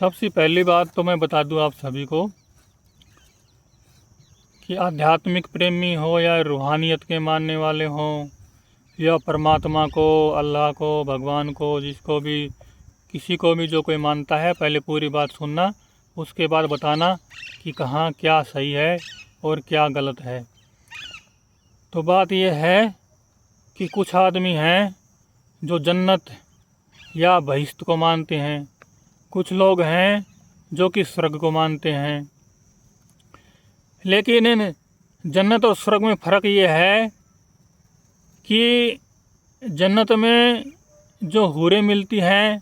सबसे पहली बात तो मैं बता दूं आप सभी को कि आध्यात्मिक प्रेमी हो या रूहानियत के मानने वाले हों या परमात्मा को, अल्लाह को, भगवान को, जिसको भी, किसी को भी जो कोई मानता है, पहले पूरी बात सुनना, उसके बाद बताना कि कहाँ क्या सही है और क्या गलत है। तो बात यह है कि कुछ आदमी हैं जो जन्नत या बहिश्त को मानते हैं, कुछ लोग हैं जो कि स्वर्ग को मानते हैं। लेकिन इन जन्नत और स्वर्ग में फ़र्क ये है कि जन्नत में जो हूरें मिलती हैं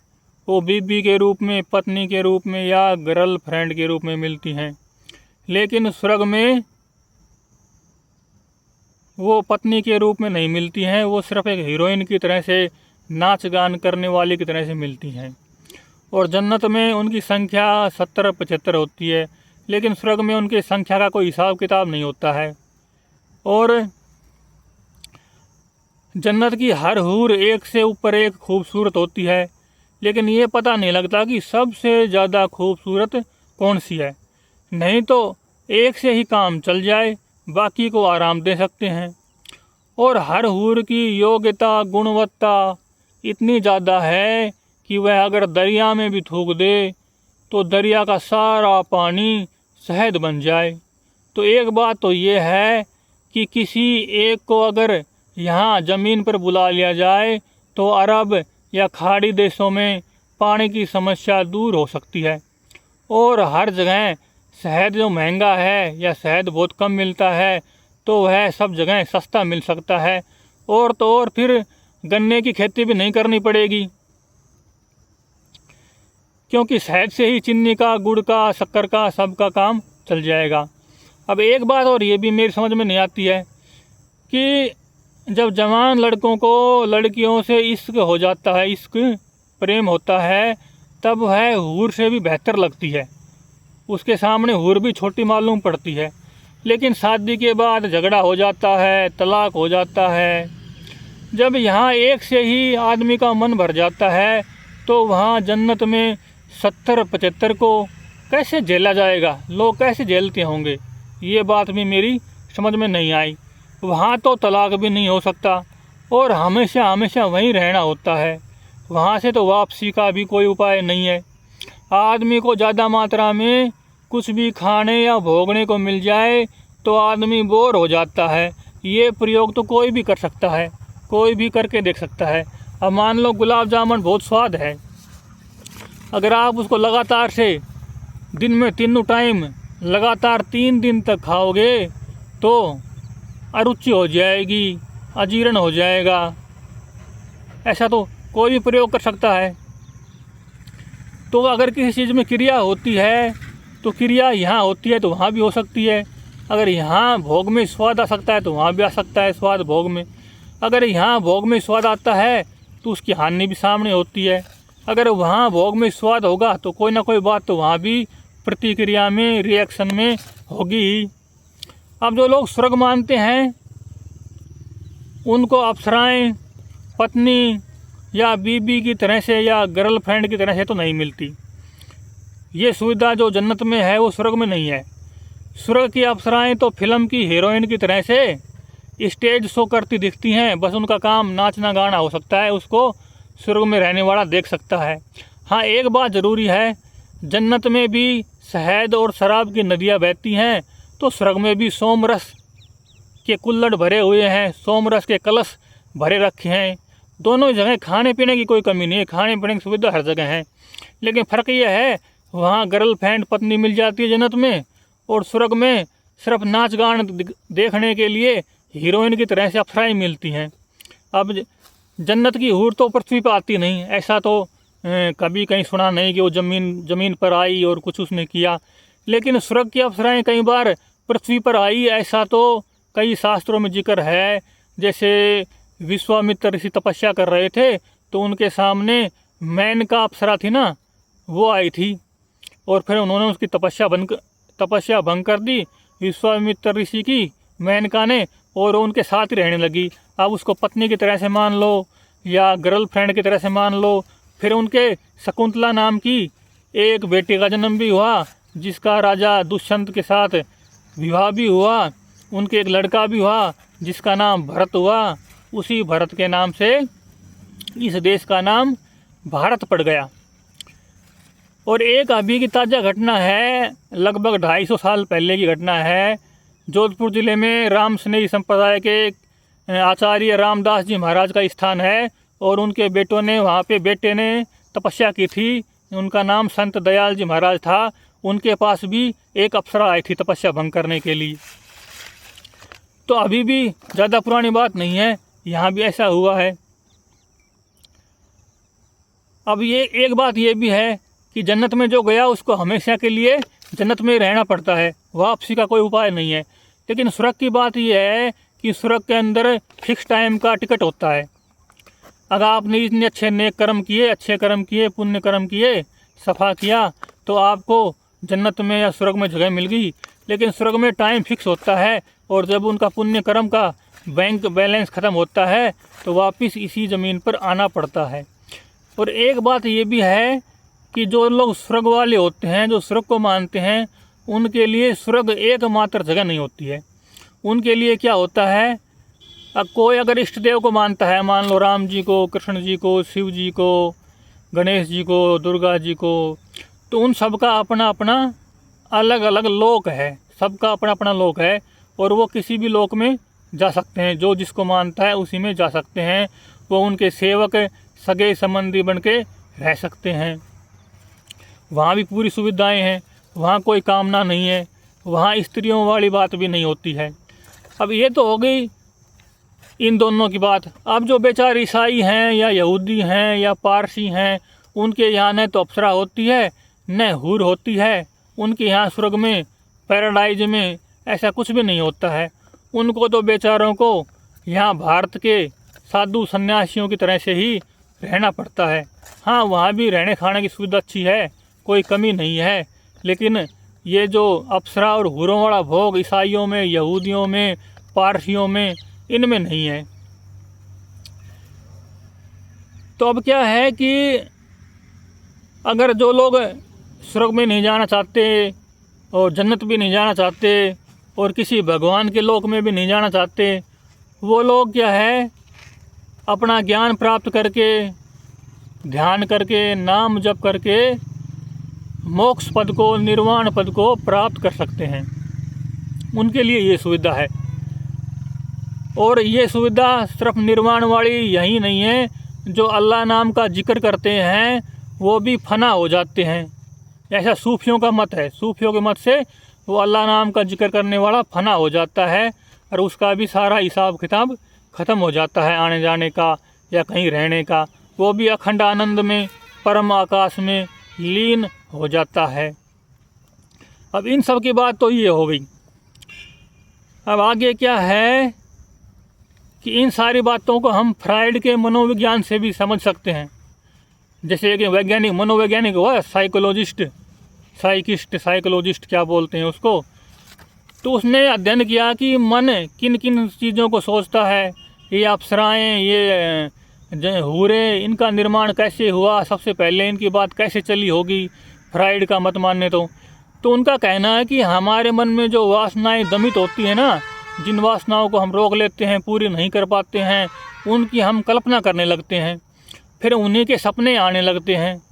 वो बीबी के रूप में, पत्नी के रूप में या गर्ल फ्रेंड के रूप में मिलती हैं। लेकिन स्वर्ग में वो पत्नी के रूप में नहीं मिलती हैं, वो सिर्फ एक हीरोइन की तरह से, नाच गान करने वाली की तरह से मिलती हैं। और जन्नत में उनकी संख्या 70-75 होती है, लेकिन स्वर्ग में उनकी संख्या का कोई हिसाब किताब नहीं होता है। और जन्नत की हर हूर एक से ऊपर एक खूबसूरत होती है, लेकिन ये पता नहीं लगता कि सबसे ज़्यादा खूबसूरत कौन सी है। नहीं तो एक से ही काम चल जाए, बाकी को आराम दे सकते हैं। और हर हूर की योग्यता, गुणवत्ता इतनी ज़्यादा है कि वह अगर दरिया में भी थूक दे तो दरिया का सारा पानी शहद बन जाए। तो एक बात तो ये है कि किसी एक को अगर यहाँ ज़मीन पर बुला लिया जाए तो अरब या खाड़ी देशों में पानी की समस्या दूर हो सकती है। और हर जगह शहद जो महंगा है या शहद बहुत कम मिलता है, तो वह सब जगह सस्ता मिल सकता है। और तो और फिर गन्ने की खेती भी नहीं करनी पड़ेगी, क्योंकि शहद से ही चीनी का, गुड़ का, शक्कर का, सबका काम चल जाएगा। अब एक बात और ये भी मेरी समझ में नहीं आती है कि जब जवान लड़कों को लड़कियों से इश्क हो जाता है, इश्क प्रेम होता है, तब वह हूर से भी बेहतर लगती है, उसके सामने हूर भी छोटी मालूम पड़ती है। लेकिन शादी के बाद झगड़ा हो जाता है, तलाक हो जाता है। जब यहाँ एक से ही आदमी का मन भर जाता है तो वहाँ जन्नत में 70-75 को कैसे झेला जाएगा, लोग कैसे झेलते होंगे, ये बात भी मेरी समझ में नहीं आई। वहाँ तो तलाक भी नहीं हो सकता और हमेशा हमेशा वहीं रहना होता है, वहाँ से तो वापसी का भी कोई उपाय नहीं है। आदमी को ज़्यादा मात्रा में कुछ भी खाने या भोगने को मिल जाए तो आदमी बोर हो जाता है। ये प्रयोग तो कोई भी कर सकता है, कोई भी करके देख सकता है। अब मान लो गुलाब जामुन बहुत स्वाद है, अगर आप उसको लगातार से दिन में 3 टाइम लगातार 3 दिन तक खाओगे तो अरुचि हो जाएगी, अजीर्ण हो जाएगा। ऐसा तो कोई भी प्रयोग कर सकता है। तो अगर किसी चीज़ में क्रिया होती है तो क्रिया यहाँ होती है तो वहाँ भी हो सकती है। अगर यहाँ भोग में स्वाद आ सकता है तो वहाँ भी आ सकता है स्वाद भोग में। अगर यहाँ भोग में स्वाद आता है तो उसकी हानि भी सामने होती है। अगर वहाँ भोग में स्वाद होगा तो कोई ना कोई बात तो वहाँ भी प्रतिक्रिया में, रिएक्शन में होगी ही। अब जो लोग स्वर्ग मानते हैं उनको अप्सराएं पत्नी या बीबी की तरह से या गर्लफ्रेंड की तरह से तो नहीं मिलती। ये सुविधा जो जन्नत में है वो स्वर्ग में नहीं है। स्वर्ग की अप्सराएं तो फिल्म की हीरोइन की तरह से स्टेज शो करती दिखती हैं, बस उनका काम नाचना गाना हो सकता है, उसको स्वर्ग में रहने वाला देख सकता है। हाँ, एक बात ज़रूरी है, जन्नत में भी शहद और शराब की नदियाँ बहती हैं तो स्वर्ग में भी सोमरस के कुल्हड़ भरे हुए हैं, सोमरस के कलश भरे रखे हैं। दोनों जगह खाने पीने की कोई कमी नहीं है, खाने पीने की सुविधा हर जगह है। लेकिन फ़र्क यह है, वहाँ गर्लफ्रेंड पत्नी मिल जाती है जन्नत में, और स्वर्ग में सिर्फ नाच गान देखने के लिए हीरोइन की तरह से अप्सराएं मिलती हैं। अब जन्नत की हूर तो पृथ्वी पर आती नहीं, ऐसा तो कभी कहीं सुना नहीं कि वो ज़मीन पर आई और कुछ उसने किया। लेकिन स्वर्ग की अप्सराएं कई बार पृथ्वी पर आई, ऐसा तो कई शास्त्रों में जिक्र है। जैसे विश्वामित्र ऋषि तपस्या कर रहे थे तो उनके सामने मेनका अप्सरा थी ना, वो आई थी और फिर उन्होंने उसकी तपस्या भंग कर दी विश्वामित्र ऋषि की, मेनका ने, और उनके साथ ही रहने लगी। अब उसको पत्नी की तरह से मान लो या गर्लफ्रेंड की तरह से मान लो। फिर उनके शकुंतला नाम की एक बेटे का जन्म भी हुआ, जिसका राजा दुष्यंत के साथ विवाह भी हुआ। उनके एक लड़का भी हुआ जिसका नाम भरत हुआ। उसी भरत के नाम से इस देश का नाम भारत पड़ गया। और एक अभी की ताज़ा घटना है, लगभग 250 साल पहले की घटना है। जोधपुर ज़िले में राम स्नेही संप्रदाय के आचार्य रामदास जी महाराज का स्थान है, और उनके बेटे ने तपस्या की थी। उनका नाम संत दयाल जी महाराज था। उनके पास भी एक अप्सरा आई थी तपस्या भंग करने के लिए। तो अभी भी ज़्यादा पुरानी बात नहीं है, यहाँ भी ऐसा हुआ है। अब ये एक बात ये भी है कि जन्नत में जो गया उसको हमेशा के लिए जन्नत में रहना पड़ता है, वापसी का कोई उपाय नहीं है। लेकिन स्वर्ग की बात यह है कि स्वर्ग के अंदर फिक्स टाइम का टिकट होता है। अगर आपने इतने अच्छे नेक कर्म किए, अच्छे कर्म किए, पुण्य कर्म किए, सफ़ा किया, तो आपको जन्नत में या स्वर्ग में जगह मिल गई। लेकिन स्वर्ग में टाइम फिक्स होता है, और जब उनका पुण्य कर्म का बैंक बैलेंस ख़त्म होता है तो वापस इसी ज़मीन पर आना पड़ता है। और एक बात ये भी है कि जो लोग स्वर्ग वाले होते हैं, जो स्वर्ग को मानते हैं, उनके लिए स्वर्ग एकमात्र जगह नहीं होती है। उनके लिए क्या होता है, कोई अगर इष्ट देव को मानता है, मान लो राम जी को, कृष्ण जी को, शिव जी को, गणेश जी को, दुर्गा जी को, तो उन सब का अपना अपना अलग अलग लोक है, सबका अपना अपना लोक है। और वो किसी भी लोक में जा सकते हैं, जो जिसको मानता है उसी में जा सकते हैं। वो उनके सेवक, सगे संबंधी बन के रह सकते हैं। वहाँ भी पूरी सुविधाएं हैं, वहाँ कोई कामना नहीं है, वहाँ स्त्रियों वाली बात भी नहीं होती है। अब ये तो हो गई इन दोनों की बात। अब जो बेचारे ईसाई हैं या यहूदी हैं या पारसी हैं, उनके यहाँ न तो अप्सरा होती है न हूर होती है। उनके यहाँ स्वर्ग में, पैराडाइज में ऐसा कुछ भी नहीं होता है। उनको तो बेचारों को यहाँ भारत के साधु सन्यासियों की तरह से ही रहना पड़ता है। हाँ, वहाँ भी रहने खाने की सुविधा अच्छी है, कोई कमी नहीं है। लेकिन ये जो अप्सरा और हूरों वाला भोग ईसाइयों में, यहूदियों में, पारसियों में, इनमें नहीं है। तो अब क्या है कि अगर जो लोग स्वर्ग में नहीं जाना चाहते और जन्नत भी नहीं जाना चाहते और किसी भगवान के लोक में भी नहीं जाना चाहते, वो लोग क्या है, अपना ज्ञान प्राप्त करके, ध्यान करके, नाम जप करके मोक्ष पद को, निर्वाण पद को प्राप्त कर सकते हैं। उनके लिए ये सुविधा है। और ये सुविधा सिर्फ निर्वाण वाली यही नहीं है, जो अल्लाह नाम का जिक्र करते हैं वो भी फना हो जाते हैं। ऐसा सूफियों का मत है। सूफियों के मत से वो अल्लाह नाम का जिक्र करने वाला फना हो जाता है, और उसका भी सारा हिसाब किताब ख़त्म हो जाता है, आने जाने का या कहीं रहने का। वो भी अखंड आनंद में, परम आकाश में लीन हो जाता है। अब इन सब की बात तो ये हो गई। अब आगे क्या है कि इन सारी बातों को हम फ्राइड के मनोविज्ञान से भी समझ सकते हैं। जैसे कि वैज्ञानिक, मनोवैज्ञानिक हुआ, साइकोलॉजिस्ट क्या बोलते हैं उसको, तो उसने अध्ययन किया कि मन किन किन चीज़ों को सोचता है। ये अप्सराएं, ये हूरे, इनका निर्माण कैसे हुआ, सबसे पहले इनकी बात कैसे चली होगी फ्राइड का मत मानने। तो उनका कहना है कि हमारे मन में जो वासनाएं दमित होती है ना, जिन वासनाओं को हम रोक लेते हैं, पूरी नहीं कर पाते हैं, उनकी हम कल्पना करने लगते हैं, फिर उन्हीं के सपने आने लगते हैं।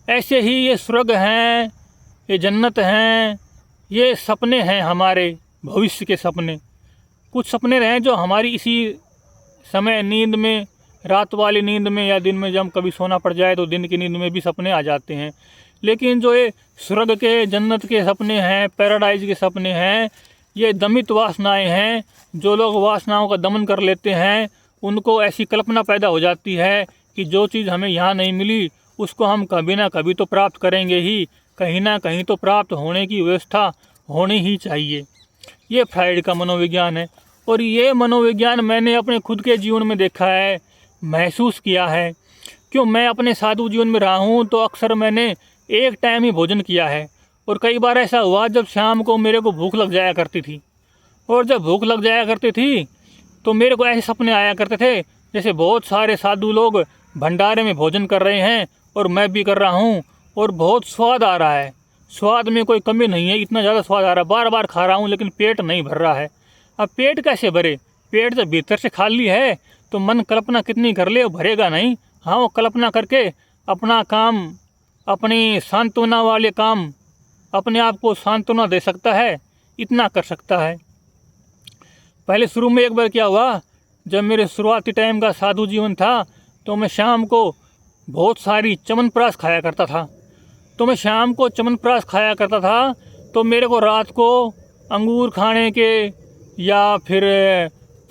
ऐसे ही ये स्वर्ग हैं, ये जन्नत हैं, ये सपने हैं हमारे भविष्य के सपने। कुछ सपने रहे जो हमारी इसी समय नींद में, रात वाली नींद में या दिन में, जब कभी सोना पड़ जाए तो दिन की नींद में भी सपने आ जाते हैं। लेकिन जो ये स्वर्ग के, जन्नत के सपने हैं, पैराडाइज के सपने हैं, ये दमित वासनाएं हैं। जो लोग वासनाओं का दमन कर लेते हैं, उनको ऐसी कल्पना पैदा हो जाती है कि जो चीज़ हमें यहाँ नहीं मिली उसको हम कभी ना कभी तो प्राप्त करेंगे ही, कहीं ना कहीं तो प्राप्त होने की व्यवस्था होनी ही चाहिए। ये फ्राइड का मनोविज्ञान है। और ये मनोविज्ञान मैंने अपने खुद के जीवन में देखा है, महसूस किया है। क्यों, मैं अपने साधु जीवन में रहा हूँ तो अक्सर मैंने एक टाइम ही भोजन किया है। और कई बार ऐसा हुआ जब शाम को मेरे को भूख लग जाया करती थी, और जब भूख लग जाया करती थी तो मेरे को ऐसे सपने आया करते थे जैसे बहुत सारे साधु लोग भंडारे में भोजन कर रहे हैं और मैं भी कर रहा हूँ, और बहुत स्वाद आ रहा है, स्वाद में कोई कमी नहीं है, इतना ज़्यादा स्वाद आ रहा है, बार बार खा रहा हूँ लेकिन पेट नहीं भर रहा है। अब पेट कैसे भरे, पेट जब भीतर से खाली है तो मन कल्पना कितनी कर ले, वो भरेगा नहीं। हाँ, वो कल्पना करके अपना काम, अपनी सांत्वना वाले काम, अपने आप को सांत्वना दे सकता है, इतना कर सकता है। पहले शुरू में एक बार क्या हुआ, जब मेरे शुरुआती टाइम का साधु जीवन था तो मैं शाम को बहुत सारी च्यवनप्राश खाया करता था। तो मैं शाम को च्यवनप्राश खाया करता था तो मेरे को रात को अंगूर खाने के या फिर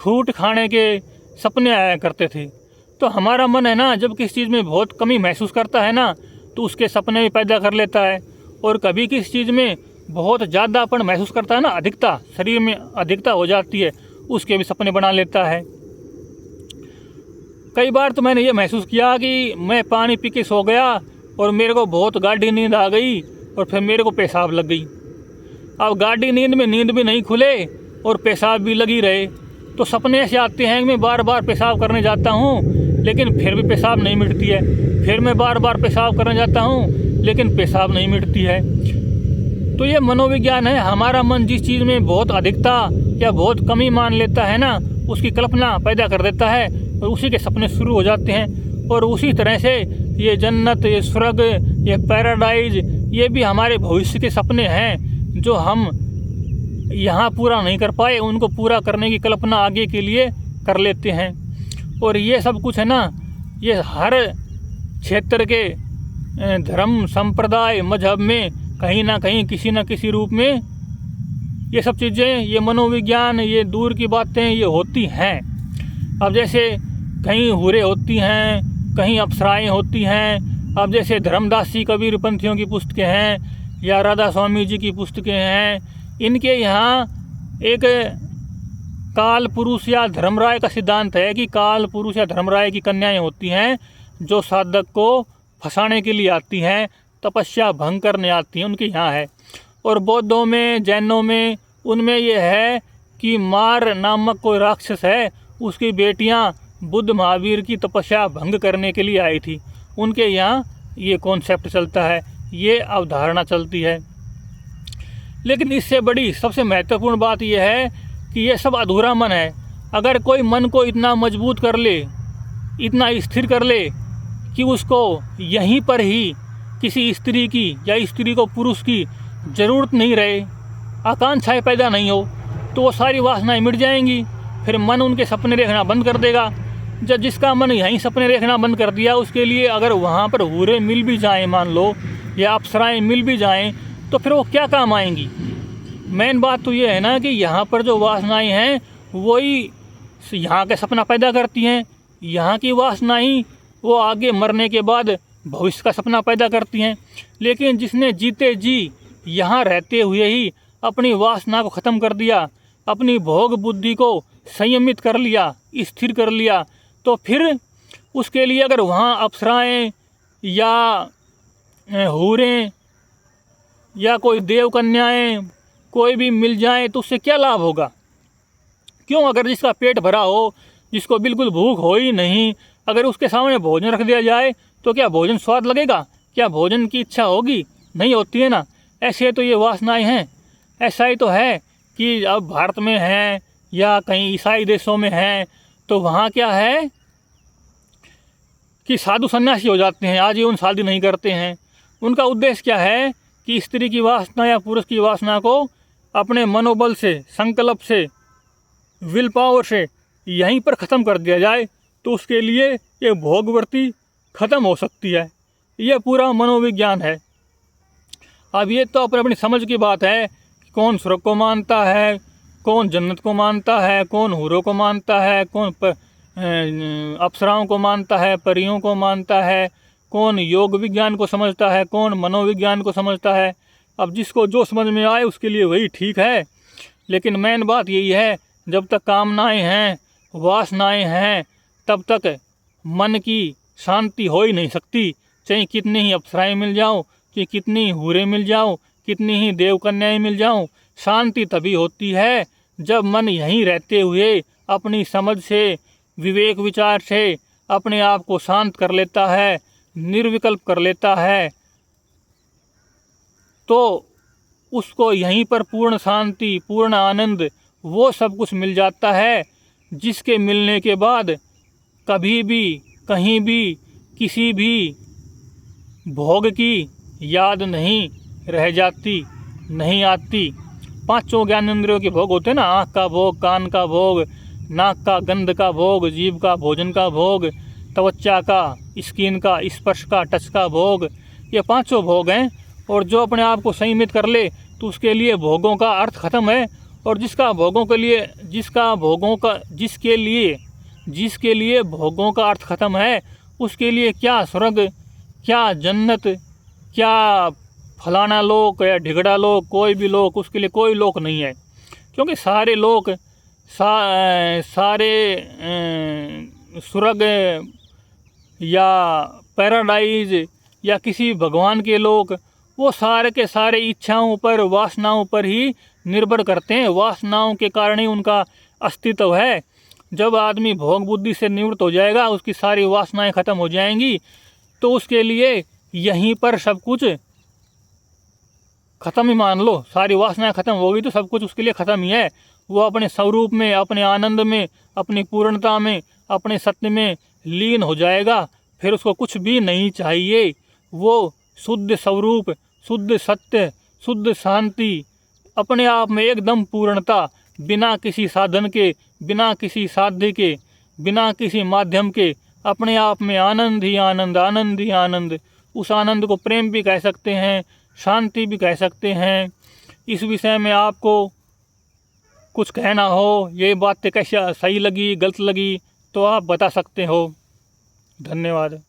फ्रूट खाने के सपने आया करते थे। तो हमारा मन है ना, जब किसी चीज़ में बहुत कमी महसूस करता है ना तो उसके सपने भी पैदा कर लेता है, और कभी किसी चीज़ में बहुत ज़्यादापन महसूस करता है ना, अधिकता, शरीर में अधिकता हो जाती है, उसके भी सपने बना लेता है। कई बार तो मैंने ये महसूस किया कि मैं पानी पी के सो गया और मेरे को बहुत गाढ़ी नींद आ गई और फिर मेरे को पेशाब लग गई। अब गाढ़ी नींद में नींद भी नहीं खुले और पेशाब भी लगी रहे, तो सपने ऐसे आते हैं कि मैं बार बार पेशाब करने जाता हूँ लेकिन फिर भी पेशाब नहीं मिटती है, फिर मैं बार बार पेशाब करने जाता हूँ लेकिन पेशाब नहीं मिटती है। तो ये मनोविज्ञान है, हमारा मन जिस चीज़ में बहुत अधिकता या बहुत कमी मान लेता है ना, उसकी कल्पना पैदा कर देता है और उसी के सपने शुरू हो जाते हैं। और उसी तरह से ये जन्नत, ये स्वर्ग, ये पैराडाइज, ये भी हमारे भविष्य के सपने हैं जो हम यहाँ पूरा नहीं कर पाए, उनको पूरा करने की कल्पना आगे के लिए कर लेते हैं। और ये सब कुछ है ना, ये हर क्षेत्र के धर्म, संप्रदाय, मजहब में कहीं ना कहीं किसी न किसी रूप में ये सब चीज़ें, ये मनोविज्ञान, ये दूर की बातें ये होती हैं। अब जैसे कहीं हूरें होती हैं, कहीं अप्सराएं होती हैं। अब जैसे धर्मदासी कबीरपंथियों की पुस्तकें हैं या राधा स्वामी जी की पुस्तकें हैं, इनके यहाँ एक काल पुरुष या धर्मराय का सिद्धांत है कि काल पुरुष या धर्मराय की कन्याएं होती हैं जो साधक को फंसाने के लिए आती हैं, तपस्या भंग करने आती हैं, उनके यहाँ है। और बौद्धों में, जैनों में, उनमें यह है कि मार नामक कोई राक्षस है, उसकी बेटियाँ बुद्ध महावीर की तपस्या भंग करने के लिए आई थी, उनके यहाँ ये कॉन्सेप्ट चलता है, ये अवधारणा चलती है। लेकिन इससे बड़ी सबसे महत्वपूर्ण बात यह है कि ये सब अधूरा मन है। अगर कोई मन को इतना मजबूत कर ले, इतना स्थिर कर ले कि उसको यहीं पर ही किसी स्त्री की या स्त्री को पुरुष की ज़रूरत नहीं रहे, आकांक्षाएं पैदा नहीं हो, तो वो सारी वासनाएं मिट जाएंगी। फिर मन उनके सपने देखना बंद कर देगा। जब जिसका मन यहीं सपने देखना बंद कर दिया, उसके लिए अगर वहाँ पर हूरें मिल भी जाएं, मान लो, या अप्सराएं मिल भी जाएं, तो फिर वो क्या काम आएंगी। मेन बात तो ये है ना कि यहाँ पर जो वासनाएं हैं वही यहाँ का सपना पैदा करती हैं। यहाँ की वासनाएं वो आगे मरने के बाद भविष्य का सपना पैदा करती हैं। लेकिन जिसने जीते जी यहाँ रहते हुए ही अपनी वासना को ख़त्म कर दिया, अपनी भोग बुद्धि को संयमित कर लिया, स्थिर कर लिया, तो फिर उसके लिए अगर वहाँ अप्सराएं या हूरें या कोई देव कन्याएं कोई भी मिल जाए तो उससे क्या लाभ होगा। क्यों, अगर जिसका पेट भरा हो, जिसको बिल्कुल भूख हो ही नहीं, अगर उसके सामने भोजन रख दिया जाए तो क्या भोजन स्वाद लगेगा, क्या भोजन की इच्छा होगी, नहीं होती है ना। ऐसे तो ये वासनाएं हैं। ऐसा ही तो है कि अब भारत में हैं या कहीं ईसाई देशों में हैं तो वहाँ क्या है कि साधु सन्यासी हो जाते हैं, आजीवन शादी नहीं करते हैं। उनका उद्देश्य क्या है कि स्त्री की वासना या पुरुष की वासना को अपने मनोबल से, संकल्प से, विल पावर से यहीं पर ख़त्म कर दिया जाए तो उसके लिए ये भोगवृत्ति ख़त्म हो सकती है। यह पूरा मनोविज्ञान है। अब ये तो अपनी समझ की बात है कि कौन स्वर्ग को मानता है, कौन जन्नत को मानता है, कौन हूरों को मानता है, कौन अप्सराओं को मानता है, परियों को मानता है, कौन योग विज्ञान को समझता है, कौन मनोविज्ञान को समझता है। अब जिसको जो समझ में आए उसके लिए वही ठीक है। लेकिन मेन बात यही है, जब तक कामनाएं हैं, वासनाएं हैं, तब तक मन की शांति हो ही नहीं सकती। चाहे कितनी ही अप्सराएं मिल जाओ, चाहे कितनी ही हूरें मिल जाओ, कितनी ही देव कन्याएं मिल जाओ, शांति तभी होती है जब मन यहीं रहते हुए अपनी समझ से, विवेक विचार से अपने आप को शांत कर लेता है, निर्विकल्प कर लेता है, तो उसको यहीं पर पूर्ण शांति, पूर्ण आनंद, वो सब कुछ मिल जाता है, जिसके मिलने के बाद कभी भी, कहीं भी, किसी भी भोग की याद नहीं रह जाती, नहीं आती। पांचों ज्ञानेंद्रियों के भोग होते हैं ना, आँख का भोग, कान का भोग, नाक का गंध का भोग, जीभ का भोजन का भोग, त्वचा का, स्किन का, स्पर्श का, टच का भोग, ये पांचों भोग हैं। और जो अपने आप को संयमित कर ले तो उसके लिए भोगों का अर्थ खत्म है। और जिसके लिए भोगों का अर्थ खत्म है, उसके लिए क्या स्वर्ग, क्या जन्नत, क्या फलाना लोक या ढिगड़ा लोक, कोई भी लोक, उसके लिए कोई लोक नहीं है। क्योंकि सारे लोक, सारे स्वर्ग या पैराडाइज या किसी भगवान के लोक, वो सारे के सारे इच्छाओं पर, वासनाओं पर ही निर्भर करते हैं। वासनाओं के कारण ही उनका अस्तित्व है। जब आदमी भोग बुद्धि से निवृत्त हो जाएगा, उसकी सारी वासनाएं खत्म हो जाएंगी, तो उसके लिए यहीं पर सब कुछ खत्म ही मान लो। सारी वासनाएं खत्म होगी तो सब कुछ उसके लिए खत्म ही है। वो अपने स्वरूप में, अपने आनंद में, अपनी पूर्णता में, अपने सत्य में लीन हो जाएगा। फिर उसको कुछ भी नहीं चाहिए। वो शुद्ध स्वरूप, शुद्ध सत्य, शुद्ध शांति, अपने आप में एकदम पूर्णता, बिना किसी साधन के, बिना किसी साध्य के, बिना किसी माध्यम के, अपने आप में आनंद ही आनंद, आनंद ही आनंद। उस आनंद को प्रेम भी कह सकते हैं, शांति भी कह सकते हैं। इस विषय में आपको कुछ कहना हो, ये बातें कैसे सही लगी, गलत लगी, तो आप बता सकते हो। धन्यवाद।